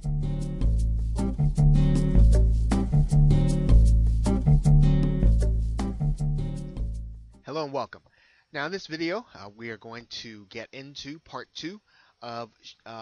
Hello and welcome. Now in this video, we are going to get into part two of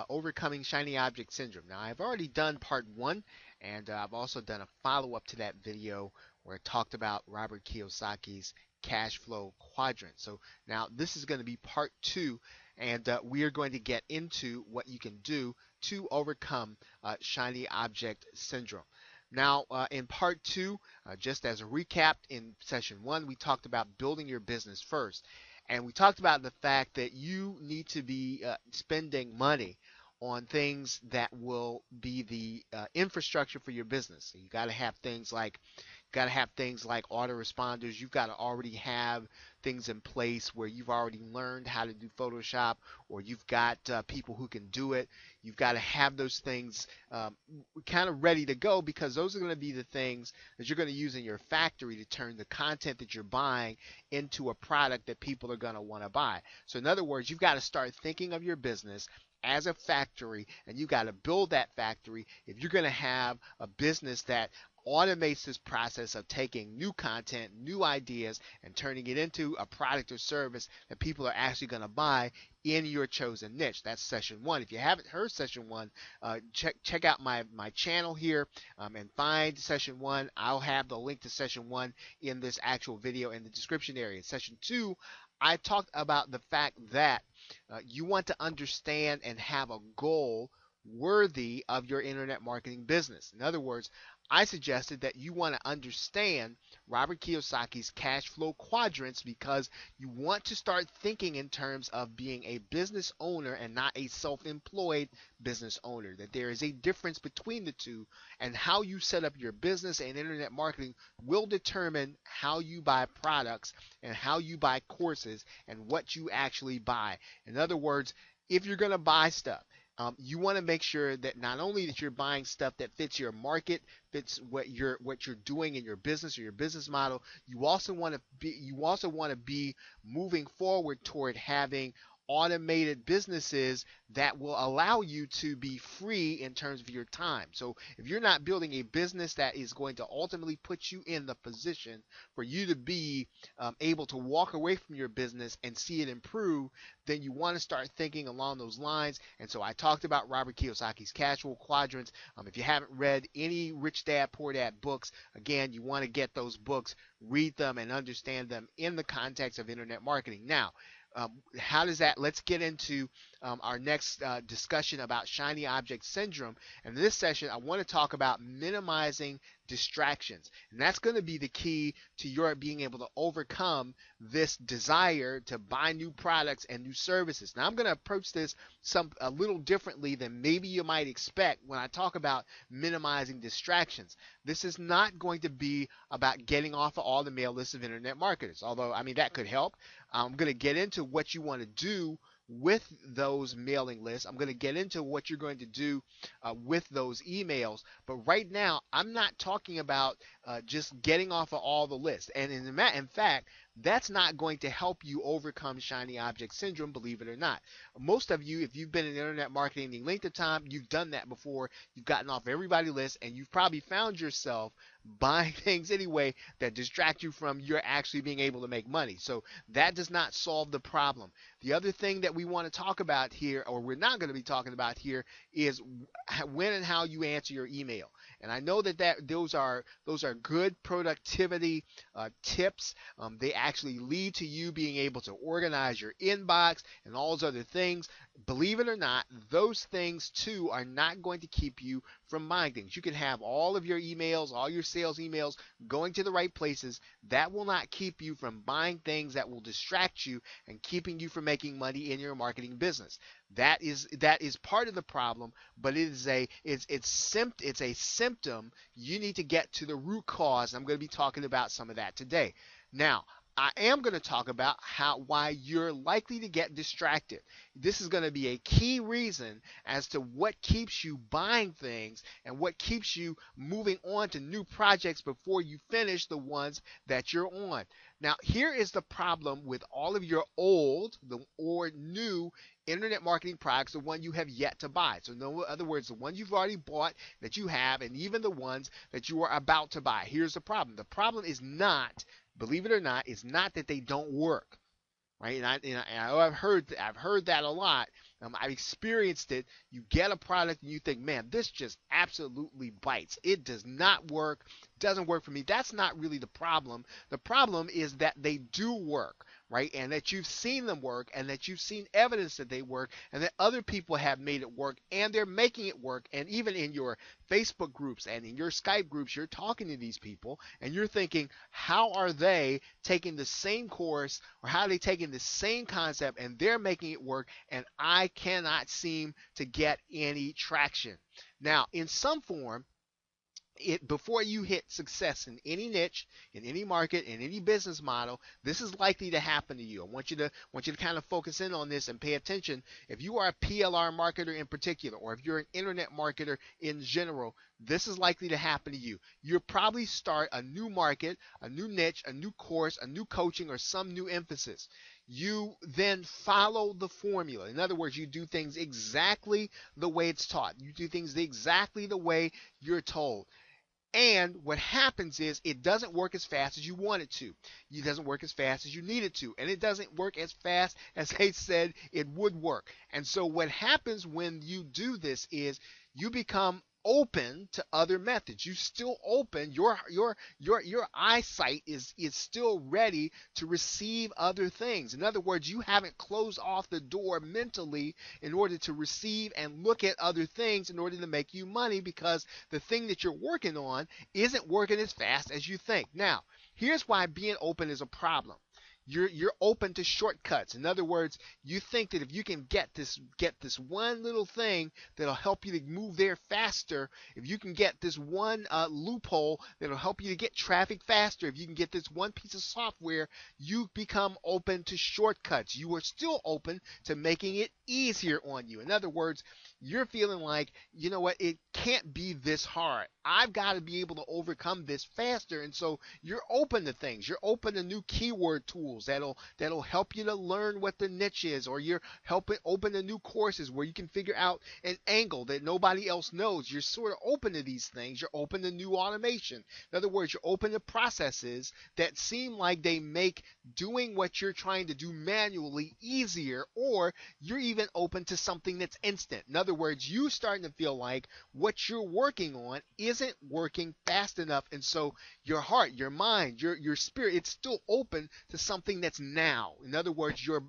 overcoming shiny object syndrome. Now I've already done part one, and I've also done a follow-up to that video where I talked about Robert Kiyosaki's cash flow quadrant. So now this is going to be part two, and we are going to get into what you can do to overcome shiny object syndrome. Now, in part two, just as a recap, in session one, we talked about building your business first. And we talked about the fact that you need to be spending money on things that will be the infrastructure for your business. So you got to have things like autoresponders. You've got to already have things in place where you've already learned how to do Photoshop, or you've got people who can do it. You've got to have those things kind of ready to go, because those are going to be the things that you're going to use in your factory to turn the content that you're buying into a product that people are going to want to buy. So in other words, you've got to start thinking of your business as a factory, and you got to build that factory if you're going to have a business that automates this process of taking new content, new ideas, and turning it into a product or service that people are actually going to buy in your chosen niche. That's session one. If you haven't heard session one, check out my channel here and find session one. I'll have the link to session one in this actual video in the description area. Session two, I talked about the fact that you want to understand and have a goal worthy of your internet marketing business. In other words, I suggested that you want to understand Robert Kiyosaki's cash flow quadrants, because you want to start thinking in terms of being a business owner and not a self-employed business owner. That there is a difference between the two, and how you set up your business and internet marketing will determine how you buy products and how you buy courses and what you actually buy. In other words, if you're going to buy stuff, you want to make sure that not only that you're buying stuff that fits your market, fits what you're doing in your business or your business model. You also want to be moving forward toward having automated businesses that will allow you to be free in terms of your time. So if you're not building a business that is going to ultimately put you in the position for you to be able to walk away from your business and see it improve, then you want to start thinking along those lines. And so I talked about Robert Kiyosaki's cash flow quadrants. If you haven't read any Rich Dad Poor Dad books, again, you want to get those books, read them, and understand them in the context of internet marketing. Now, how does that? Let's get into our next discussion about shiny object syndrome. And in this session, I want to talk about minimizing distractions, and that's going to be the key to your being able to overcome this desire to buy new products and new services. Now, I'm going to approach this a little differently than maybe you might expect when I talk about minimizing distractions. This is not going to be about getting off of all the mail lists of internet marketers, although I mean that could help. I'm going to get into what you want to do with those mailing lists. I'm going to get into what you're going to do with those emails. But right now, I'm not talking about just getting off of all the lists. And in fact, that's not going to help you overcome shiny object syndrome, believe it or not. Most of you, if you've been in internet marketing any length of time, you've done that before. You've gotten off everybody's list, and you've probably found yourself buying things anyway that distract you from your actually being able to make money. So that does not solve the problem. The other thing that we want to talk about here, or we're not going to be talking about here, is when and how you answer your email. And I know that those are good productivity tips. They actually lead to you being able to organize your inbox and all those other things. Believe it or not, those things too are not going to keep you from buying things. You can have all of your emails, all your sales emails going to the right places. That will not keep you from buying things that will distract you and keeping you from making money in your marketing business. That is part of the problem, but it's a symptom. You need to get to the root cause. I'm going to be talking about some of that today. Now, I am going to talk about why you're likely to get distracted. This is going to be a key reason as to what keeps you buying things and what keeps you moving on to new projects before you finish the ones that you're on. Now, here is the problem with all of your old or new internet marketing products, the one you have yet to buy. So in other words, the ones you've already bought that you have, and even the ones that you are about to buy. Here's the problem. The problem is not, believe it or not, is not that they don't work. Right, I've heard that a lot. I've experienced it. You get a product and you think, man, this just absolutely bites. It does not work. Doesn't work for me. That's not really the problem. The problem is that they do work, right? And that you've seen them work, and that you've seen evidence that they work, and that other people have made it work, and they're making it work. And even in your Facebook groups and in your Skype groups, you're talking to these people, and you're thinking, how are they taking the same course, or how are they taking the same concept, and they're making it work, and I cannot seem to get any traction. Now, in some form, before you hit success in any niche, in any market, in any business model, this is likely to happen to you. I want you to kind of focus in on this and pay attention. If you are a PLR marketer in particular, or if you're an internet marketer in general, this is likely to happen to you. You'll probably start a new market, a new niche, a new course, a new coaching, or some new emphasis. You then follow the formula. In other words, you do things exactly the way it's taught. You do things exactly the way you're told. And what happens is it doesn't work as fast as you want it to. It doesn't work as fast as you need it to. And it doesn't work as fast as they said it would work. And so what happens when you do this is you become open to other methods. You still open, your eyesight is still ready to receive other things. In other words, you haven't closed off the door mentally in order to receive and look at other things in order to make you money, because the thing that you're working on isn't working as fast as you think. Now, here's why being open is a problem. You're open to shortcuts. In other words, you think that if you can get this one little thing that'll help you to move there faster, if you can get this one loophole that'll help you to get traffic faster, if you can get this one piece of software, you become open to shortcuts. You are still open to making it easier on you. In other words, you're feeling like, you know what, it can't be this hard. I've got to be able to overcome this faster. And so you're open to things. You're open to new keyword tools that'll help you to learn what the niche is, or you're open to new courses where you can figure out an angle that nobody else knows. You're sort of open to these things. You're open to new automation. In other words, you're open to processes that seem like they make doing what you're trying to do manually easier, or you're even open to something that's instant. In other words, you starting to feel like what you're working on isn't working fast enough, and so your heart, your mind, your spirit, it's still open to something that's now. In other words, your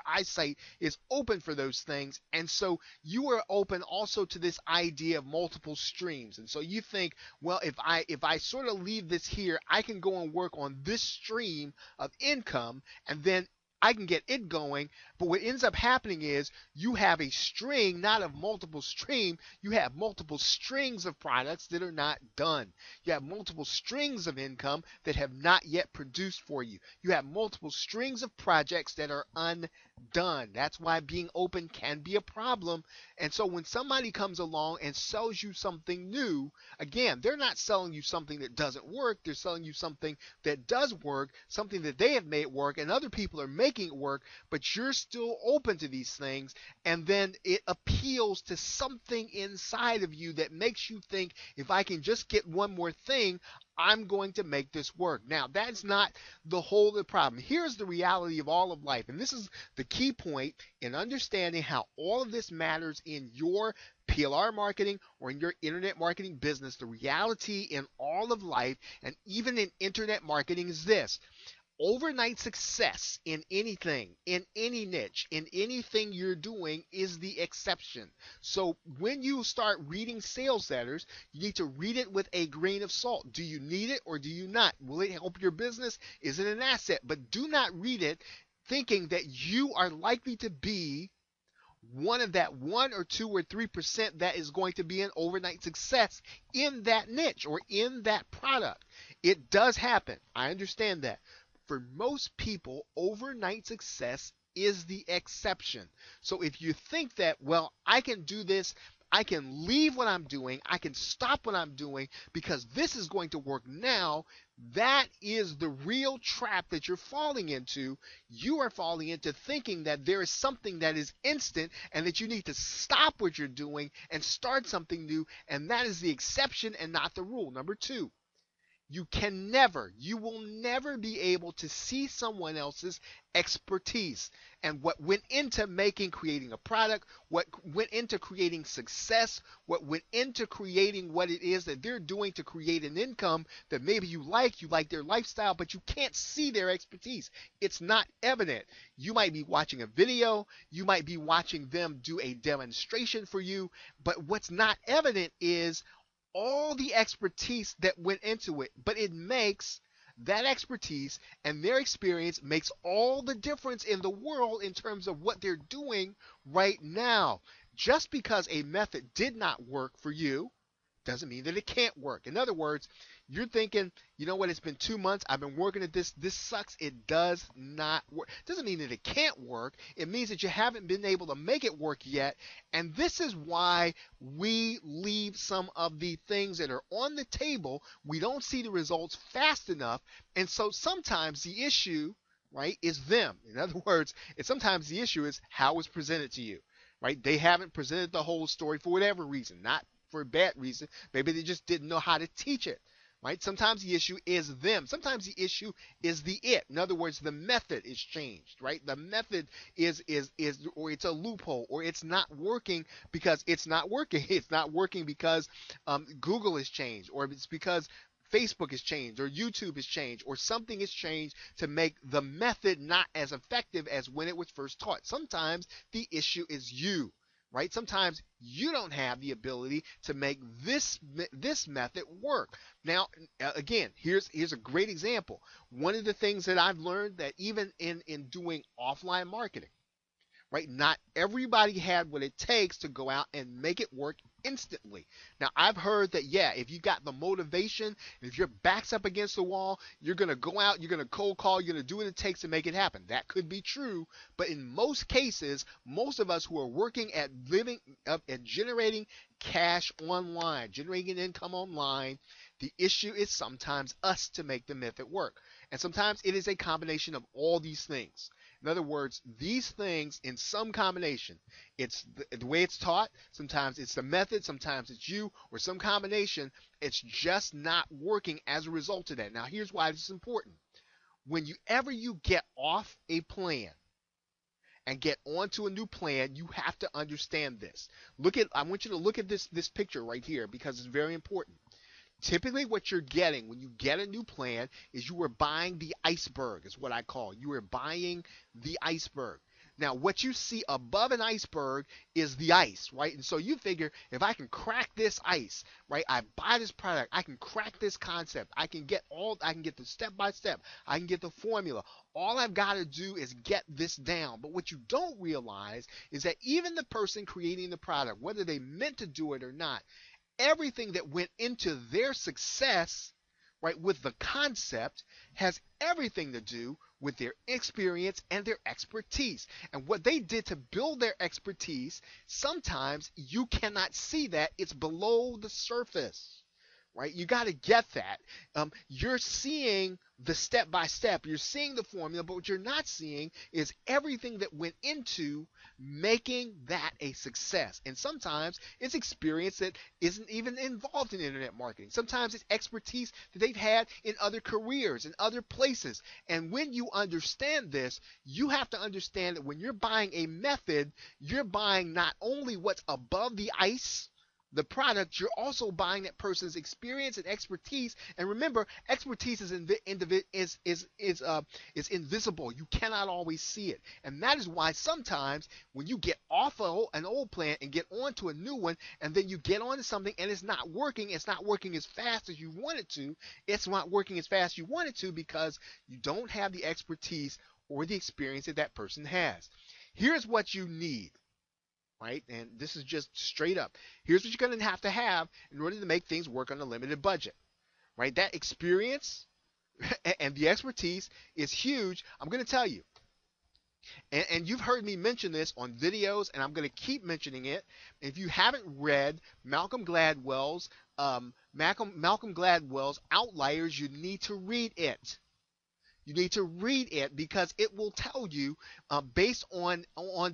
eyesight is open for those things, and so you are open also to this idea of multiple streams. And so you think, well, if I sort of leave this here, I can go and work on this stream of income, and then I can get it going. But what ends up happening is you have a string, not of multiple stream, you have multiple strings of products that are not done. You have multiple strings of income that have not yet produced for you. You have multiple strings of projects that are undone. That's why being open can be a problem. And so when somebody comes along and sells you something new, again, they're not selling you something that doesn't work. They're selling you something that does work, something that they have made work, and other people are making it work, but you're still open to these things. And then it appeals to something inside of you that makes you think, if I can just get one more thing, I'm going to make this work. Now, that's not the whole of the problem. Here's the reality of all of life, and this is the key point in understanding how all of this matters in your PLR marketing or in your internet marketing business. The reality in all of life, and even in internet marketing, is this: overnight success in anything, in any niche, in anything you're doing is the exception. So when you start reading sales letters, you need to read it with a grain of salt. Do you need it or do you not? Will it help your business? Is it an asset? But do not read it thinking that you are likely to be one of that 1 or 2 or 3% that is going to be an overnight success in that niche or in that product. It does happen. I understand that. For most people, overnight success is the exception. So if you think that, well, I can do this, I can leave what I'm doing. I can stop what I'm doing because this is going to work now. That is the real trap that you're falling into. You are falling into thinking that there is something that is instant and that you need to stop what you're doing and start something new. And that is the exception and not the rule. Number two, you will never be able to see someone else's expertise and what went into creating a product, what went into creating success, what went into creating what it is that they're doing to create an income that maybe you like their lifestyle, but you can't see their expertise. It's not evident. You might be watching a video, you might be watching them do a demonstration for you, but what's not evident is all the expertise that went into it, but it makes that expertise and their experience makes all the difference in the world in terms of what they're doing right now. Just because a method did not work for you doesn't mean that it can't work. In other words, you're thinking, you know what, it's been 2 months, I've been working at this sucks. It does not work. Doesn't mean that it can't work. It means that you haven't been able to make it work yet. And this is why we leave some of the things that are on the table. We don't see the results fast enough. And so sometimes the issue, right, is them. In other words, sometimes the issue is how it's presented to you, right? They haven't presented the whole story for whatever reason, not for a bad reason. Maybe they just didn't know how to teach it, right? Sometimes the issue is them. Sometimes the issue is the it. In other words, the method is changed, right? The method is or it's a loophole, or it's not working because it's not working. It's not working because Google has changed, or it's because Facebook has changed, or YouTube has changed, or something has changed to make the method not as effective as when it was first taught. Sometimes the issue is you, right? Sometimes you don't have the ability to make this method work. Now, again, here's a great example. One of the things that I've learned, that even in doing offline marketing, right? Not everybody had what it takes to go out and make it work instantly. Now, I've heard that, yeah, if you got the motivation, if your back's up against the wall, you're going to go out, you're going to cold call, you're going to do what it takes to make it happen. That could be true, but in most cases, most of us who are working at at generating cash online, generating income online, the issue is sometimes us to make the method work. And sometimes it is a combination of all these things. In other words, these things in some combination, it's the way it's taught, sometimes it's the method, sometimes it's you, or some combination, it's just not working as a result of that. Now, here's why this is important. Whenever you get off a plan and get onto a new plan, you have to understand this. I want you to look at this picture right here because it's very important. Typically what you're getting when you get a new plan is you are buying the iceberg, is what I call. You are buying the iceberg. Now, what you see above an iceberg is the ice, right? And so you figure, if I can crack this ice, right? I buy this product, I can crack this concept. I can get the step by step. I can get the formula. All I've got to do is get this down. But what you don't realize is that even the person creating the product, whether they meant to do it or not, everything that went into their success, right, with the concept has everything to do with their experience and their expertise. And what they did to build their expertise, sometimes you cannot see that. It's below the surface, right? You got to get that. You're seeing the step by step, you're seeing the formula, but what you're not seeing is everything that went into making that a success. And sometimes it's experience that isn't even involved in internet marketing. Sometimes it's expertise that they've had in other careers, in other places. And when you understand this, you have to understand that when you're buying a method, you're buying not only what's above the ice, the product, you're also buying that person's experience and expertise. And remember, expertise is invisible. You cannot always see it. And that is why sometimes when you get off an old plan and get onto a new one, and then you get onto something and it's not working as fast as you want it to. It's not working as fast as you want it to because you don't have the expertise or the experience that that person has. Here's what you need. Right? And this is just straight up. Here's what you're going to have in order to make things work on a limited budget. Right? That experience and the expertise is huge. I'm going to tell you, And you've heard me mention this on videos, and I'm going to keep mentioning it. If you haven't read Malcolm Gladwell's Outliers, you need to read it. You need to read it because it will tell you, based on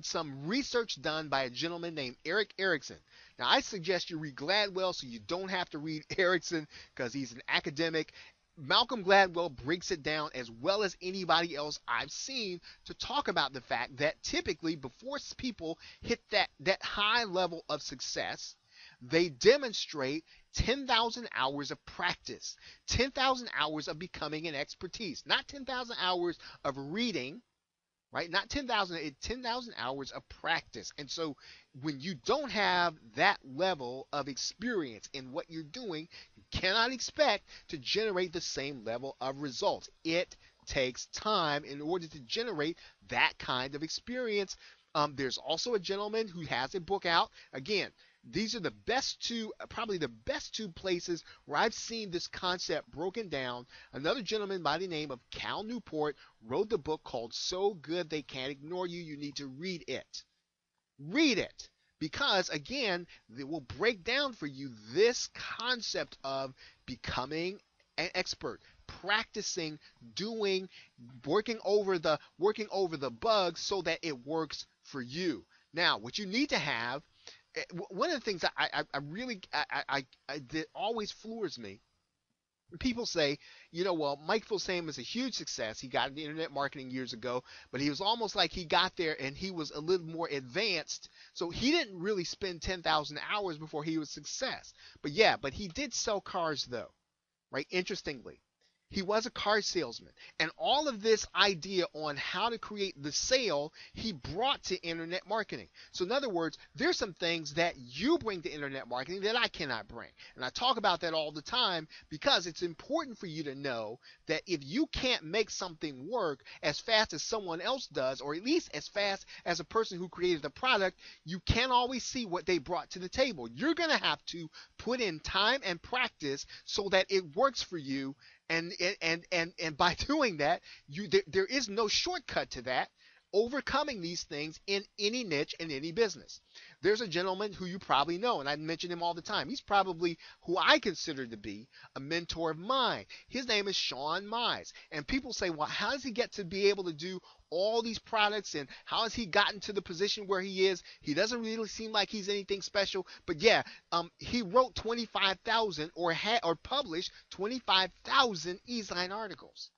some research done by a gentleman named Eric Erickson. Now, I suggest you read Gladwell so you don't have to read Erickson because he's an academic. Malcolm Gladwell breaks it down as well as anybody else I've seen to talk about the fact that typically before people hit that high level of success, they demonstrate 10,000 hours of practice, 10,000 hours of becoming an expertise, not 10,000 hours of reading, right? Not 10,000 hours of practice. And so when you don't have that level of experience in what you're doing, you cannot expect to generate the same level of results. It takes time in order to generate that kind of experience. There's also a gentleman who has a book out. Again, these are the best two, probably the best two places where I've seen this concept broken down. Another gentleman by the name of Cal Newport wrote the book called So Good They Can't Ignore You. You need to read it. Read it. Because again, it will break down for you this concept of becoming an expert, practicing, doing, working over the bugs so that it works for you. Now, what you need to have, one of the things I really that always floors me. People say, well, Mike Filsaime is a huge success. He got into internet marketing years ago, but he was almost like he got there and he was a little more advanced. So he didn't really spend 10,000 hours before he was a success. But he did sell cars though, right? Interestingly. He was a car salesman. And all of this idea on how to create the sale, he brought to internet marketing. So in other words, there's some things that you bring to internet marketing that I cannot bring. And I talk about that all the time because it's important for you to know that if you can't make something work as fast as someone else does, or at least as fast as a person who created the product, you can't always see what they brought to the table. You're going to have to put in time and practice so that it works for you. And by doing that, there is no shortcut to that. Overcoming these things in any niche in any business. There's a gentleman who you probably know, and I mention him all the time. He's probably who I consider to be a mentor of mine. His name is Sean Mize. And people say, well, how does he get to be able to do all these products, and how has he gotten to the position where he is? He doesn't really seem like he's anything special, but yeah, he wrote 25,000 or published 25,000 e-sign articles.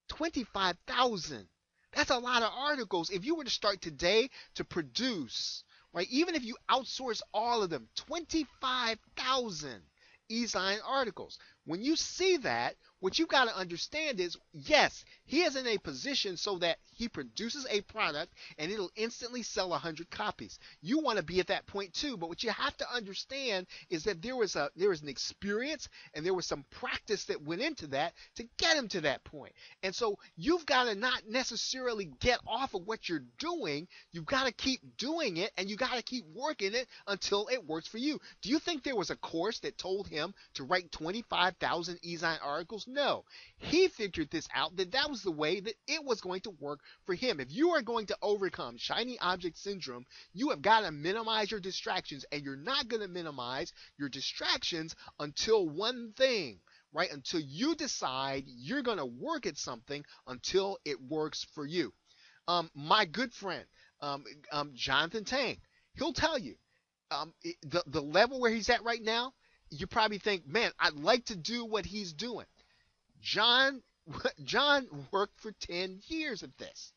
25,000. That's a lot of articles. If you were to start today to produce, right, even if you outsource all of them, 25,000 e-sign articles. When you see that, what you've got to understand is, yes, he is in a position so that he produces a product and it'll instantly sell 100 copies. You want to be at that point too, but what you have to understand is that there was an experience and there was some practice that went into that to get him to that point. And so you've got to not necessarily get off of what you're doing. You've got to keep doing it, and you got to keep working it until it works for you. Do you think there was a course that told him to write 25,000 e-sign articles? No. He figured this out, that was the way that it was going to work for him. If you are going to overcome shiny object syndrome, you have got to minimize your distractions, and you're not going to minimize your distractions until one thing, right? Until you decide you're going to work at something until it works for you. My good friend, Jonathan Tang, he'll tell you, the level where he's at right now, you probably think, man, I'd like to do what he's doing. John worked for 10 years at this.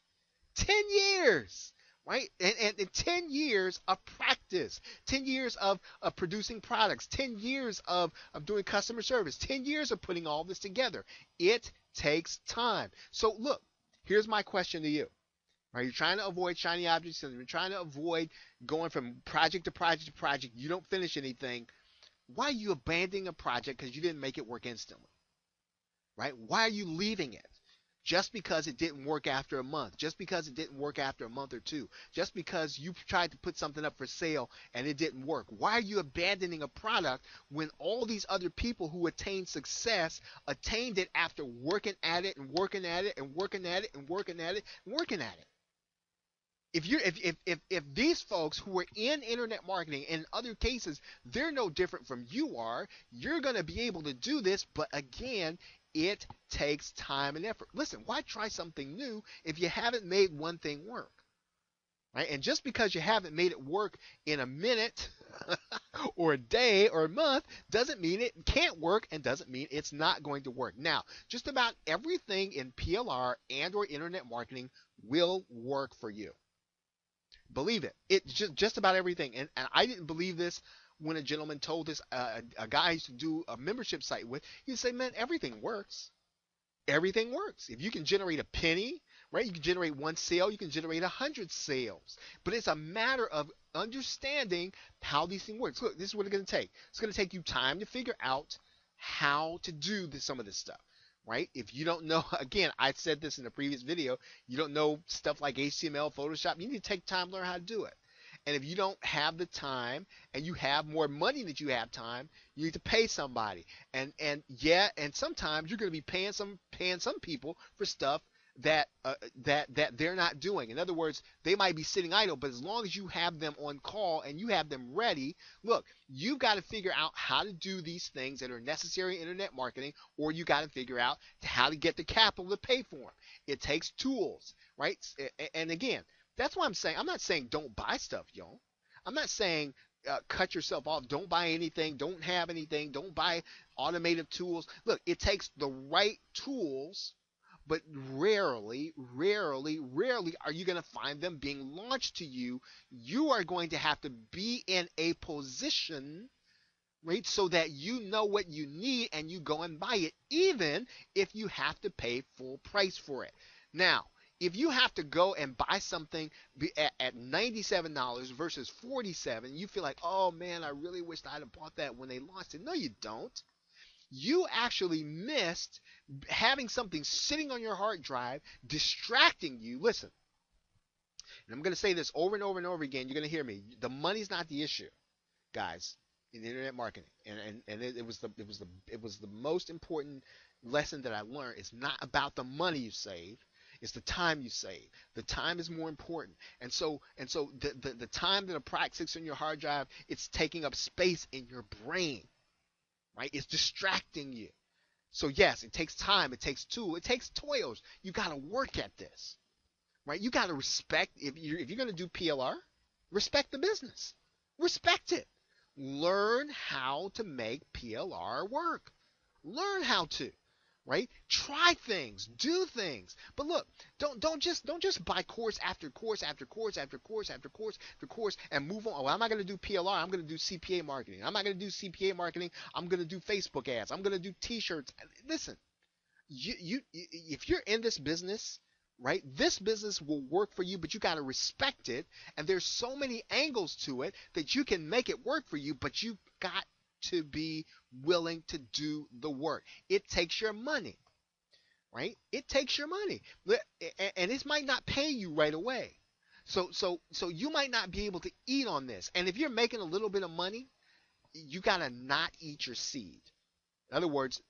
10 years, right? And 10 years of practice, 10 years of producing products, 10 years of doing customer service, 10 years of putting all this together. It takes time. So look, here's my question to you. Right? You're trying to avoid shiny object syndrome. You're trying to avoid going from project to project to project. You don't finish anything. Why are you abandoning a project because you didn't make it work instantly? Right? Why are you leaving it? Just because it didn't work after a month, just because it didn't work after a month or two, just because you tried to put something up for sale and it didn't work. Why are you abandoning a product when all these other people who attained success attained it after working at it and working at it and working at it and working at it and working at it? If these folks who are in internet marketing in other cases, they're no different from you are, you're going to be able to do this. But again, it takes time and effort. Listen, why try something new if you haven't made one thing work? Right? And just because you haven't made it work in a minute or a day or a month doesn't mean it can't work, and doesn't mean it's not going to work. Now, just about everything in PLR and or internet marketing will work for you. Believe it. It just about everything. And I didn't believe this when a gentleman told this, a guy I used to do a membership site with. He'd say, man, everything works. Everything works. If you can generate a penny, right? You can generate one sale, you can generate 100 sales. But it's a matter of understanding how these things work. So look, this is what it's going to take. It's going to take you time to figure out how to do some of this stuff, right? If you don't know, again, I said this in a previous video, you don't know stuff like HTML, Photoshop, you need to take time to learn how to do it. And if you don't have the time and you have more money than you have time, you need to pay somebody. And sometimes you're going to be paying some people for stuff that they're not doing. In other words, they might be sitting idle, but as long as you have them on call and you have them ready, look, you've got to figure out how to do these things that are necessary in internet marketing, or you got to figure out how to get the capital to pay for them. It takes tools, right? And again, that's why I'm not saying don't buy stuff, yo. I'm not saying cut yourself off. Don't buy anything. Don't have anything. Don't buy automated tools. Look, it takes the right tools, but rarely are you going to find them being launched to you. You are going to have to be in a position, right, so that you know what you need and you go and buy it, even if you have to pay full price for it. Now, if you have to go and buy something at $97 versus $47, you feel like, oh man, I really wished I'd have bought that when they launched it. No, you don't. You actually missed having something sitting on your hard drive distracting you. Listen, and I'm going to say this over and over and over again. You're going to hear me. The money's not the issue, guys, in internet marketing. And it was the most important lesson that I learned. It's not about the money you save. It's the time you save. The time is more important. And so the time that a product sits on your hard drive, it's taking up space in your brain, right? It's distracting you. So yes, it takes time, it takes tool, it takes toils. You got to work at this, right? You got to respect, if you're going to do PLR, respect the business. Respect it. Learn how to make PLR work. Learn how to, right? Try things, do things. But look, don't just buy course after course after course after course after course after course and move on. Well, I'm not going to do PLR. I'm going to do CPA marketing. I'm not going to do CPA marketing. I'm going to do Facebook ads. I'm going to do T-shirts. Listen, if you're in this business, right? This business will work for you, but you got to respect it. And there's so many angles to it that you can make it work for you, but you got to be willing to do the work. It takes your money, right? It takes your money, and this might not pay you right away. So you might not be able to eat on this. And if you're making a little bit of money, you gotta not eat your seed. In other words,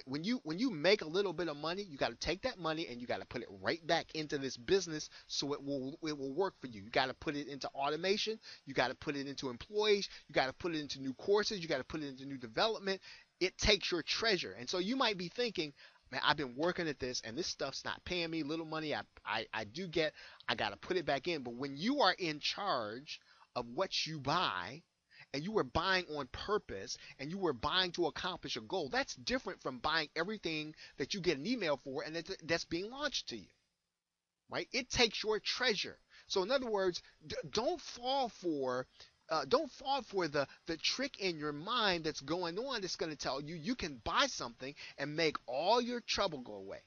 when you make a little bit of money, you got to take that money and you got to put it right back into this business so it will work for you. You got to put it into automation. You got to put it into employees. You got to put it into new courses. You got to put it into new development. It takes your treasure. And so you might be thinking, man, I've been working at this and this stuff's not paying me. Little money I do get, I got to put it back in. But when you are in charge of what you buy, and you were buying on purpose, and you were buying to accomplish a goal, that's different from buying everything that you get an email for and that's being launched to you, right? It takes your treasure. So in other words, don't fall for the trick in your mind that's going on that's going to tell you you can buy something and make all your trouble go away.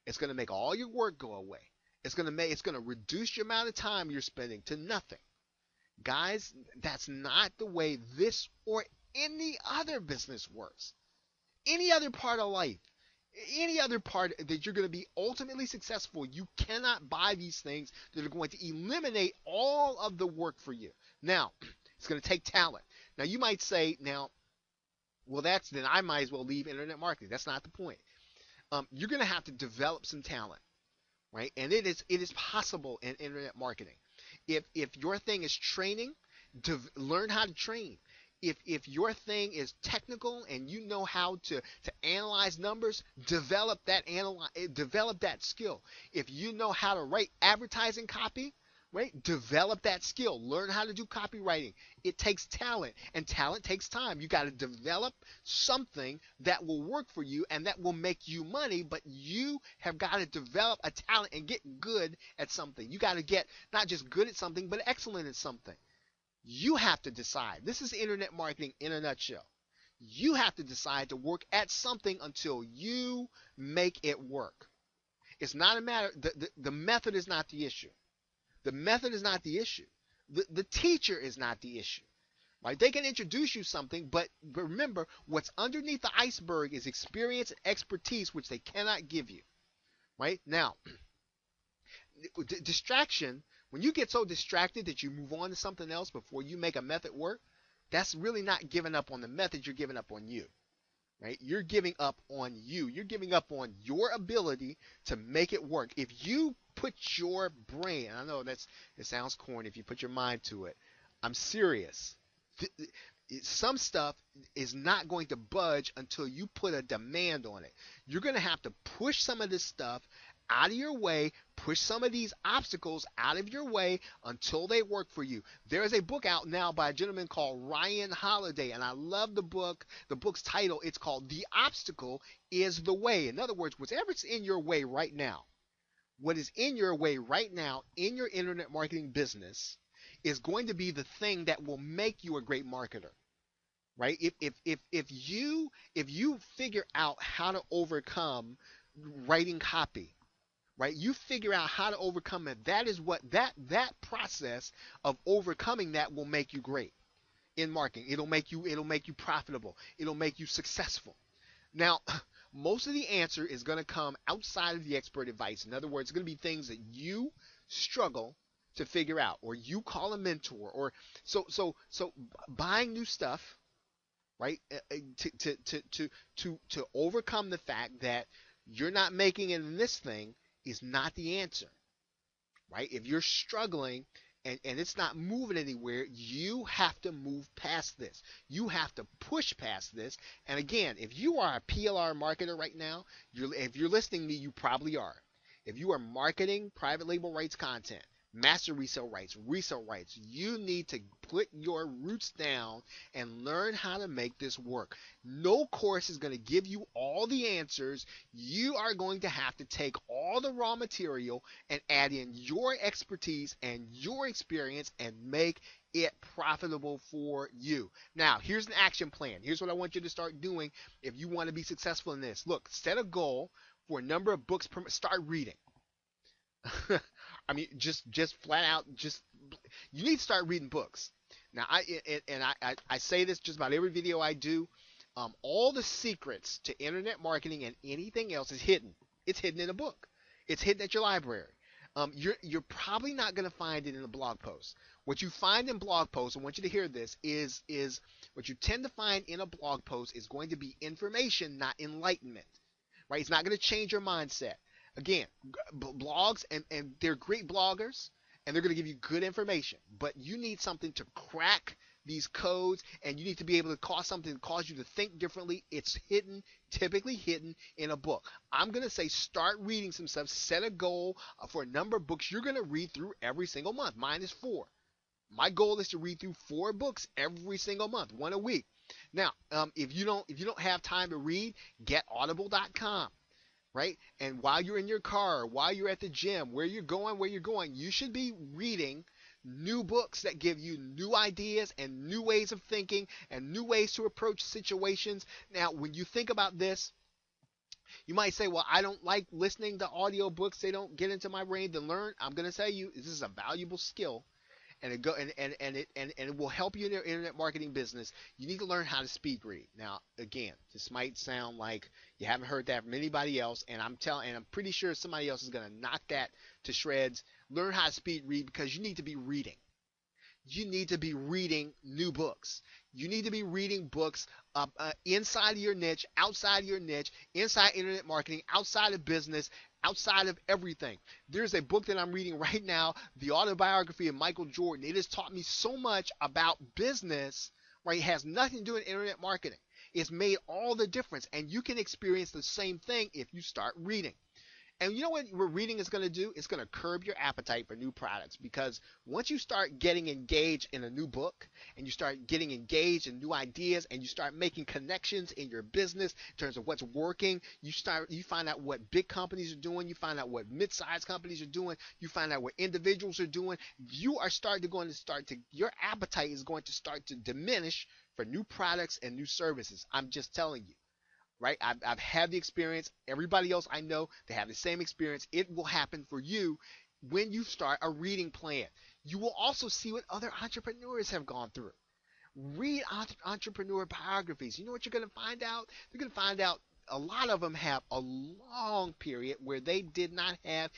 It's going to make all your work go away. It's going to reduce your amount of time you're spending to nothing. Guys, that's not the way this or any other business works. Any other part of life, any other part that you're going to be ultimately successful, you cannot buy these things that are going to eliminate all of the work for you. Now, it's going to take talent. Now, you might say, well, then I might as well leave internet marketing. That's not the point. You're going to have to develop some talent, right? And it is possible in internet marketing. If your thing is training, learn how to train. If your thing is technical and you know how to analyze numbers, develop that skill. If you know how to write advertising copy, right? Develop that skill. Learn how to do copywriting. It takes talent, and talent takes time. You got to develop something that will work for you and that will make you money, but you have got to develop a talent and get good at something. You got to get not just good at something, but excellent at something. You have to decide. This is internet marketing in a nutshell. You have to decide to work at something until you make it work. It's not a matter, the method is not the issue. The method is not the issue. The teacher is not the issue. Right? They can introduce you something, but remember, what's underneath the iceberg is experience and expertise, which they cannot give you. Right? Now, distraction, when you get so distracted that you move on to something else before you make a method work, that's really not giving up on the method, you're giving up on you. Right? You're giving up on you. You're giving up on your ability to make it work. If you put your brain, I know it sounds corny, if you put your mind to it. I'm serious. Some stuff is not going to budge until you put a demand on it. You're going to have to push some of this stuff out of your way, push some of these obstacles out of your way until they work for you. There is a book out now by a gentleman called Ryan Holiday, and I love the book. The book's title, it's called The Obstacle is the Way. In other words, whatever's in your way right now, what is in your way right now in your internet marketing business is going to be the thing that will make you a great marketer. Right? If you figure out how to overcome writing copy, right? You figure out how to overcome it. That is what that process of overcoming that will make you great in marketing. It'll make you profitable. It'll make you successful. Now, most of the answer is going to come outside of the expert advice. In other words, it's going to be things that you struggle to figure out, or you call a mentor, or so buying new stuff, right? To overcome the fact that you're not making it in this thing is not the answer, right? If you're struggling and it's not moving anywhere, you have to move past this. You have to push past this. And again, if you are a PLR marketer right now, if you're listening to me, you probably are. If you are marketing private label rights content, master resale rights, you need to put your roots down and learn how to make this work. No course is going to give you all the answers. You are going to have to take all the raw material and add in your expertise and your experience and make it profitable for you. Now, here's an action plan. Here's what I want you to start doing if you want to be successful in this. Look, set a goal for a number of books per month. Start reading. I mean, just flat out, you need to start reading books. Now, I say this just about every video I do. All the secrets to internet marketing and anything else is hidden. It's hidden in a book. It's hidden at your library. You're probably not going to find it in a blog post. What you find in blog posts, I want you to hear this, is what you tend to find in a blog post is going to be information, not enlightenment. Right? It's not going to change your mindset. Again, blogs, and they're great bloggers, and they're going to give you good information. But you need something to crack these codes, and you need to be able to cause something to cause you to think differently. It's hidden, typically hidden in a book. I'm going to say start reading some stuff. Set a goal for a number of books you're going to read through every single month. Mine is 4. My goal is to read through 4 books every single month, 1 a week. Now, if you don't have time to read, get audible.com. Right? And while you're in your car, while you're at the gym, where you're going, you should be reading new books that give you new ideas and new ways of thinking and new ways to approach situations. Now, when you think about this, you might say, well, I don't like listening to audio books. They don't get into my brain to learn. I'm going to tell you, this is a valuable skill. And it will help you in your internet marketing business. You need to learn how to speed read. Now, again, this might sound like you haven't heard that from anybody else, and I'm pretty sure somebody else is going to knock that to shreds. Learn how to speed read because you need to be reading. You need to be reading new books. You need to be reading books inside of your niche, outside of your niche, inside internet marketing, outside of business. outside of everything. There's a book that I'm reading right now, the autobiography of Michael Jordan. It has taught me so much about business, right? It has nothing to do with internet marketing. It's made all the difference, and you can experience the same thing if you start reading. And you know what reading is going to do? It's going to curb your appetite for new products, because once you start getting engaged in a new book and you start getting engaged in new ideas and you start making connections in your business in terms of what's working, you find out what big companies are doing, you find out what mid-sized companies are doing, you find out what individuals are doing. You are your appetite is going to start to diminish for new products and new services. I'm just telling you, right? I've had the experience. Everybody else I know, they have the same experience. It will happen for you when you start a reading plan. You will also see what other entrepreneurs have gone through. Read entrepreneur biographies. You know what you're going to find out? You're going to find out a lot of them have a long period where they did not have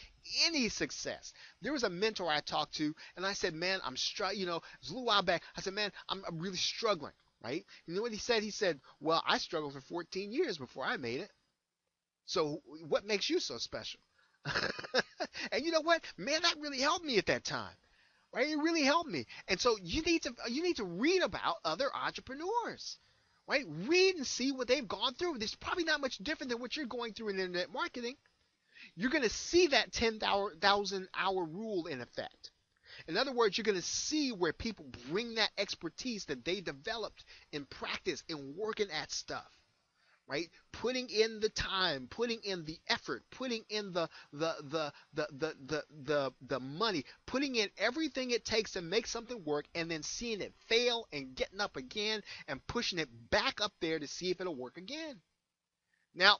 any success. There was a mentor I talked to, and I said, man, I'm struggling. It was a little while back. I said, man, I'm really struggling. Right? You know what he said? He said, well, I struggled for 14 years before I made it. So what makes you so special? And you know what? Man, that really helped me at that time. Right? It really helped me. And so you need to read about other entrepreneurs. Right? Read and see what they've gone through. It's probably not much different than what you're going through in internet marketing. You're going to see that 10,000 hour rule in effect. In other words, you're going to see where people bring that expertise that they developed in practice, in working at stuff, right? Putting in the time, putting in the effort, putting in the money, putting in everything it takes to make something work, and then seeing it fail and getting up again and pushing it back up there to see if it'll work again. Now,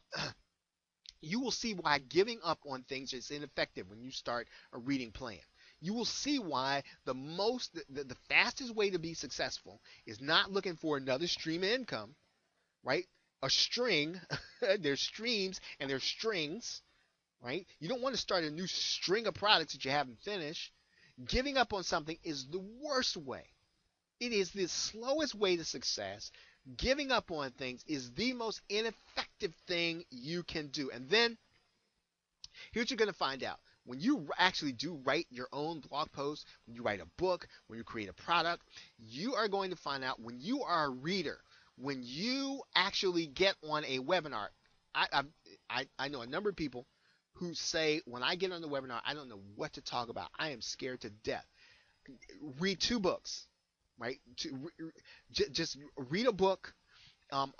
you will see why giving up on things is ineffective when you start a reading plan. You will see why the fastest way to be successful is not looking for another stream of income, right? A string, there's streams and there's strings, right? You don't want to start a new string of products that you haven't finished. Giving up on something is the worst way. It is the slowest way to success. Giving up on things is the most ineffective thing you can do. And then here's what you're going to find out. When you actually do write your own blog post, when you write a book, when you create a product, you are going to find out when you are a reader, when you actually get on a webinar. I know a number of people who say, when I get on the webinar, I don't know what to talk about. I am scared to death. Read 2 books, right? Just read a book on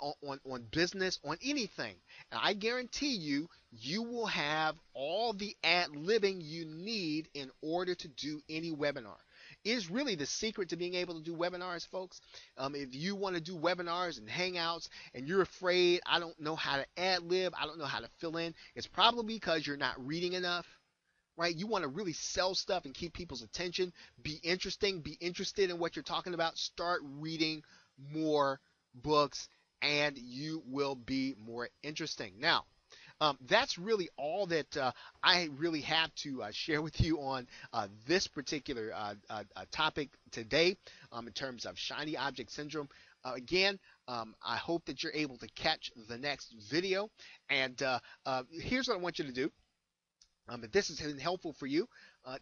business, on anything. And I guarantee you, you will have all the ad-libbing you need in order to do any webinar. It is really the secret to being able to do webinars, folks. If you want to do webinars and hangouts and you're afraid, I don't know how to ad-lib, I don't know how to fill in, it's probably because you're not reading enough. Right? You want to really sell stuff and keep people's attention, be interesting, be interested in what you're talking about. Start reading more books and you will be more interesting. Now, that's really all that I really have to share with you on this particular topic today in terms of shiny object syndrome. Again, I hope that you're able to catch the next video. And here's what I want you to do. If this has been helpful for you,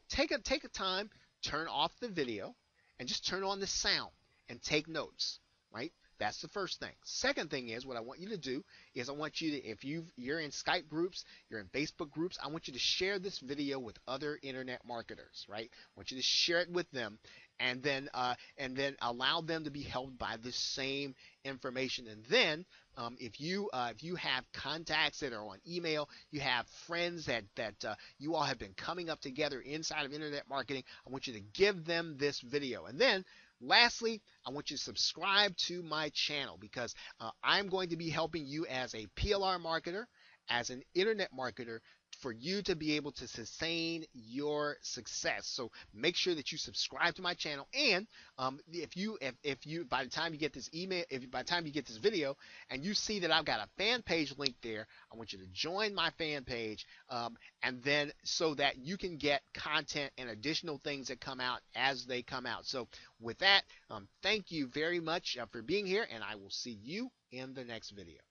take a time, turn off the video, and just turn on the sound and take notes, right? That's the first thing. Second thing is, what I want you to do is I want you to, if you're in Skype groups, you're in Facebook groups, I want you to share this video with other internet marketers, right? I want you to share it with them, and then allow them to be helped by the same information. And then if you have contacts that are on email, you have friends that you all have been coming up together inside of internet marketing, I want you to give them this video. And then lastly, I want you to subscribe to my channel, because I'm going to be helping you as a PLR marketer, as an internet marketer, for you to be able to sustain your success. So make sure that you subscribe to my channel. And if you by the time you get this by the time you get this video and you see that I've got a fan page link there, I want you to join my fan page, and then so that you can get content and additional things that come out as they come out. So with that, thank you very much for being here, and I will see you in the next video.